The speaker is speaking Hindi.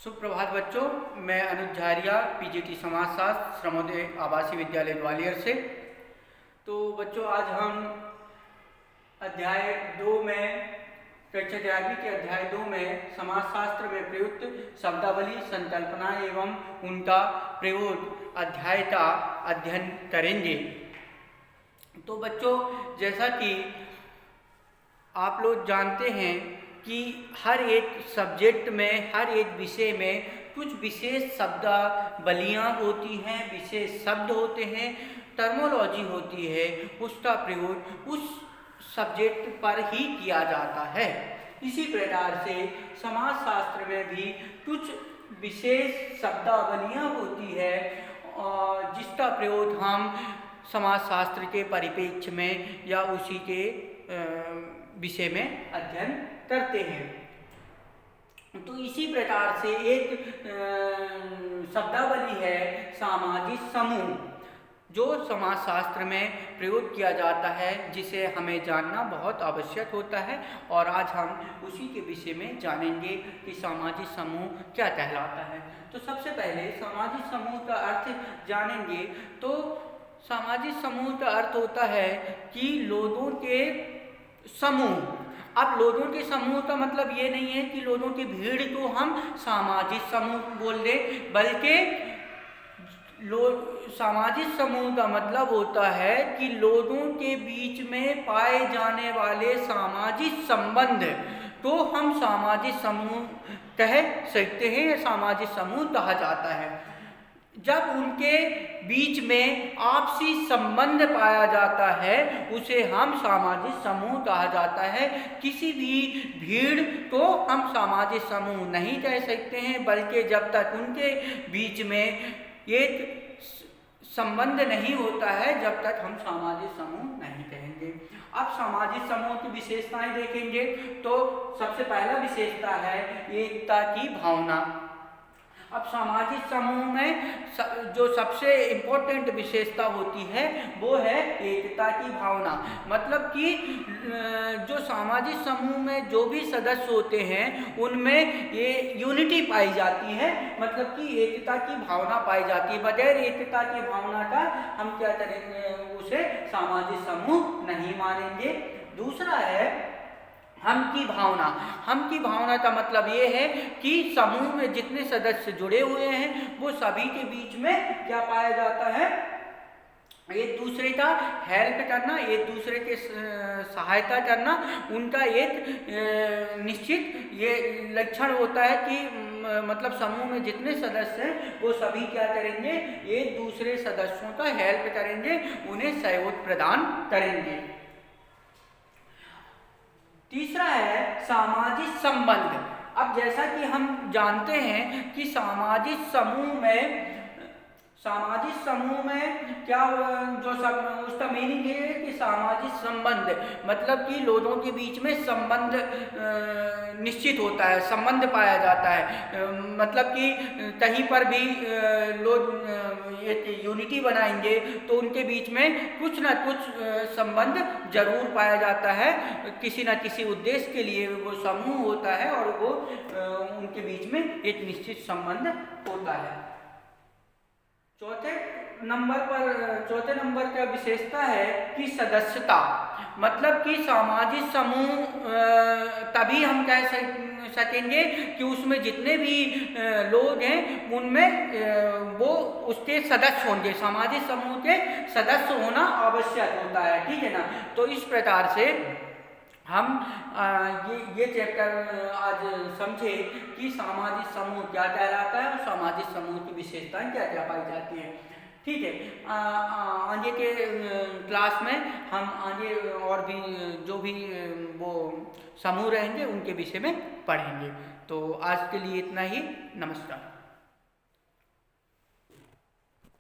सुप्रभात बच्चों, मैं अनुज झारिया पीजीटी समाजशास्त्र श्रमोदय आवासीय विद्यालय ग्वालियर से। तो बच्चों, आज हम अध्याय 2 में कक्षा 11वीं के अध्याय 2 में समाजशास्त्र में प्रयुक्त शब्दावली, संकल्पना एवं उनका प्रयोग अध्याय का अध्ययन करेंगे। तो बच्चों, जैसा कि आप लोग जानते हैं कि हर एक सब्जेक्ट में, हर एक विषय में कुछ विशेष शब्दावलियाँ होती हैं, विशेष शब्द होते हैं, टर्मोलॉजी होती है, उसका प्रयोग उस सब्जेक्ट पर ही किया जाता है। इसी प्रकार से समाजशास्त्र में भी कुछ विशेष शब्दावलियाँ होती है और जिसका प्रयोग हम समाजशास्त्र के परिप्रेक्ष्य में या उसी के विषय में अध्ययन करते हैं। तो इसी प्रकार से एक शब्दावली है सामाजिक समूह, जो समाजशास्त्र में प्रयोग किया जाता है, जिसे हमें जानना बहुत आवश्यक होता है। और आज हम उसी के विषय में जानेंगे कि सामाजिक समूह क्या कहलाता है। तो सबसे पहले सामाजिक समूह का अर्थ जानेंगे। तो सामाजिक समूह का अर्थ होता है कि लोगों के समूह। अब लोगों के समूह का मतलब ये नहीं है कि लोगों की भीड़ को हम सामाजिक समूह बोल दें, बल्कि सामाजिक समूह का मतलब होता है कि लोगों के बीच में पाए जाने वाले सामाजिक संबंध तो हम सामाजिक समूह कह सकते हैं या सामाजिक समूह कहा जाता है। जब उनके बीच में आपसी संबंध पाया जाता है, उसे हम सामाजिक समूह कहा जाता है। किसी भी भीड़ को हम सामाजिक समूह नहीं कह सकते हैं, बल्कि जब तक उनके बीच में एक संबंध नहीं होता है, जब तक हम सामाजिक समूह नहीं कहेंगे। अब सामाजिक समूह की विशेषताएं देखेंगे तो सबसे पहला विशेषता है एकता की भावना। अब सामाजिक समूह में जो सबसे इम्पोर्टेंट विशेषता होती है वो है एकता की भावना। मतलब कि जो सामाजिक समूह में जो भी सदस्य होते हैं उनमें ये यूनिटी पाई जाती है, मतलब कि एकता की भावना पाई जाती है। बगैर एकता की भावना का हम क्या करेंगे, उसे सामाजिक समूह नहीं मानेंगे। दूसरा है हम की भावना। हम की भावना का मतलब ये है कि समूह में जितने सदस्य जुड़े हुए हैं वो सभी के बीच में क्या पाया जाता है, एक दूसरे का हेल्प करना, एक दूसरे के सहायता करना। उनका एक निश्चित ये लक्षण होता है कि मतलब समूह में जितने सदस्य हैं वो सभी क्या करेंगे, एक दूसरे सदस्यों का हेल्प करेंगे, उन्हें सहयोग प्रदान करेंगे। तीसरा है सामाजिक संबंध। अब जैसा कि हम जानते हैं कि सामाजिक समूह में क्या जो सब उसका मीनिंग ये है कि सामाजिक संबंध मतलब कि लोगों के बीच में संबंध निश्चित होता है, संबंध पाया जाता है। मतलब कि कहीं पर भी लोग एक यूनिटी बनाएंगे तो उनके बीच में कुछ ना कुछ संबंध जरूर पाया जाता है। किसी न किसी उद्देश्य के लिए वो समूह होता है और वो उनके बीच में एक निश्चित संबंध होता है। चौथे नंबर का विशेषता है कि सदस्यता। मतलब कि सामाजिक समूह तभी हम कह सकेंगे कि उसमें जितने भी लोग हैं उनमें वो उसके सदस्य होंगे। सामाजिक समूह के सदस्य होना आवश्यक होता है, ठीक है ना। तो इस प्रकार से हम ये चैप्टर आज समझे कि सामाजिक समूह क्या कहलाता है और सामाजिक समूह की विशेषताएं क्या क्या पाई जाती हैं। ठीक है, आगे के क्लास में हम आगे और भी जो भी वो समूह रहेंगे उनके विषय में पढ़ेंगे। तो आज के लिए इतना ही। नमस्कार।